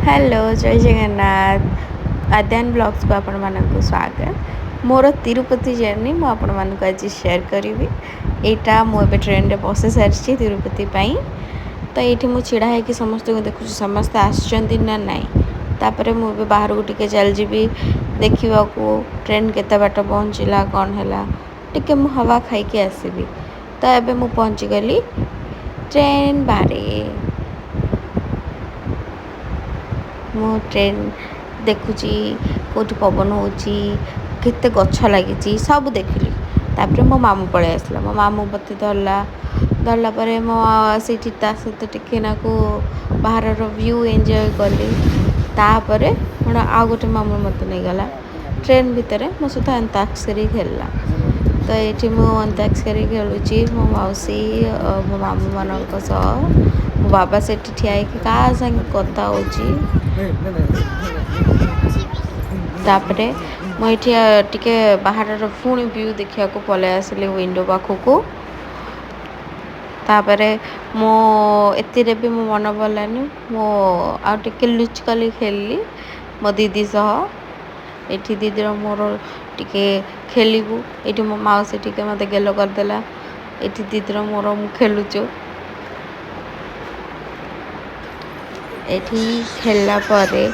Hello जय Jagannath आद्यान blogs को आपण मानक स्वागत। मोर तिरुपति जर्नी मु आपण मानक आज शेयर करी। एटा मु एबे ट्रेन रे बसे सारी तिरुपति पाई। तो ये मु छिड़ा है कि समस्त को देखु समस्त आछंती ना नहीं। तापरे मु एबे बाहर को टिके चल जीबी देखिबा को ट्रेन केते बाट पहुँचला कौन हैला टिके मु हवा खाई के आसीबी। तो एबे मु पहुँची गली ट्रेन बारे। मो ट्रेन देखुची कोठी पवन होची केते गछ लागिची सब देखिली। तापरे मो मामू पळे आसला मो मामू बते धरला परे मो सेठी ता सते टिके ना को बाहर रो व्यू एन्जॉय करली। तापरे मोर आ गोटे मामू मते नै गला ट्रेन भितरे मो सता अंताक्षरी खेलला। तो एठी मो अंताक्षरी खेलुची मो मौसी मो मामू मानक सह मो बाबा सेठी ठिया कि का संग कथा होची। तापरे मु टिके बाहर पुणी व्यू देखा पलै आसली विंडो पाखक। तापरे मो एतिरे भी मो मन पड़ानी मो आ टिके लुचकली खेलली मो दीदी सह। एठी दीदी मोर टिके खेलबू एठी मो माउसी टिके मते गेलो करदेला। एठी दीदी मोर मु खेलुचो एठी खेलला परे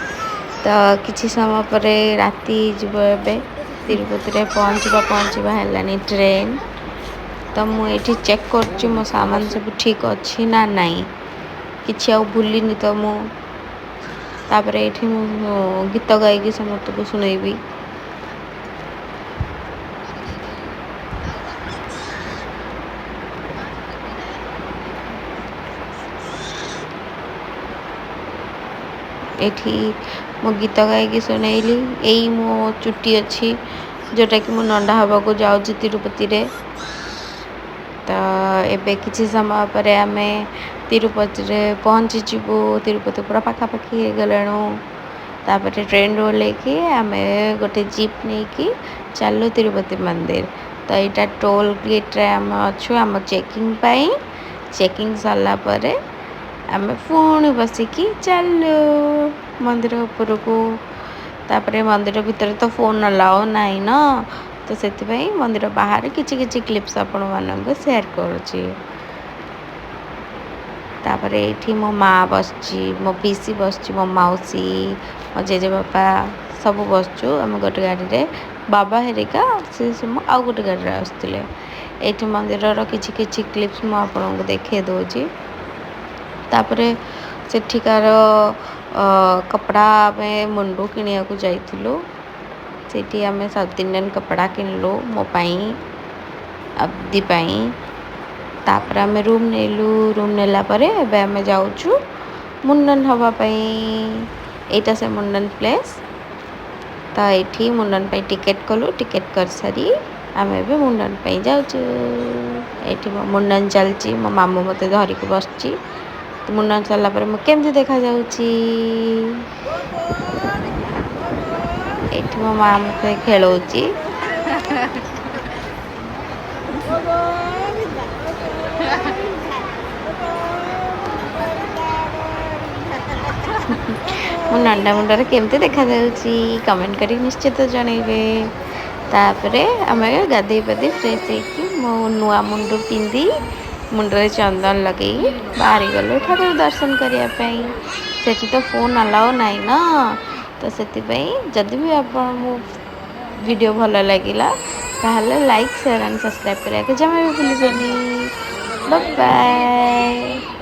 तो किछि समय परे राती जीव एबे तिरुपति रे पहुँचबा हेलानी ट्रेन। तो मु एठी चेक करछि मो सामान सब ठीक अछि ना नहीं किछि आ भूलिनी। तो मु तापरे एठी मु गीत गाई समस्त को सुनैबी। एठी मो गीत गाई सुनैली एई मो चुट्टी अच्छी जोटा कि मो नंडा हवा को जाऊँ तिरुपति रे। तो एबे किछि समय पर आमे तिरुपति रे पहुँची जीवु तिरुपति पूरा पाखापाखी गलणु। तापर ट्रेन रो लेके आमे गोटे जीप नहीं कि चलो तिरुपति मंदिर। तो यहाँ टोल गेट रे आम अच्छु आम चेकिंग पाई चेकिंग सरला परे आमे पुणी बसिकी चलो मंदिर ऊपर को। तापरे मंदिर भीतर तो फोन अलाउ नहीं ना तो से मंदिर बाहर किछि किछि क्लिप्स आपण मानक शेयर करुची। तापरे एठी मो माँ बसची मो पीसी बसची मो मौसी मो जेजे बापा सब बसचु आम गोटे गाड़ी रे। बाबा हेरिका से आ गोटे गाड़ी रे आसुले। एठी मंदिर रो किछि किछि क्लिप्स मो आपन को देखे दोची। तापरे सेठिकार कपड़ा में मुंडू किनिया को जाइथिलु सेठी आमे साउथ इंडियन कपड़ा किनलु मो पाई अब्दी पाई। तापर आमे रूम नेलु रूम नेला परे एबे आमे जाउछु मुंडन हवा पाई। एटा से मुंडन प्लेस तो एठी मुंडन पाई टिकेट कलु टिकेट कर सारी आमे एबे मुंडन पाई जाउछु। एठी मुंडन चलची मो मामू मते धरी को बसची। तो मुंडन चलला पर मु केमती देखा जाउची एठी मो मां मते खेलौची। मो नंडा मुंडा रे केमती देखा जाउची कमेंट करी निश्चित जणैबे। तापरे आमे गाधे पाधे फ्रेश होइकी मो नुआ मुंडू पिंदी मुंडरे चंदन लगे बाहरी गलु ठाकुर दर्शन करिया पई। सेठी तो फोन अलाउ नहीं ना तो सेति पई जदी भी आपन मो वीडियो भलो लागिला ताहले लाइक शेयर एंड सब्सक्राइब करिया के जमा भी भूलिबेनी। Bye bye.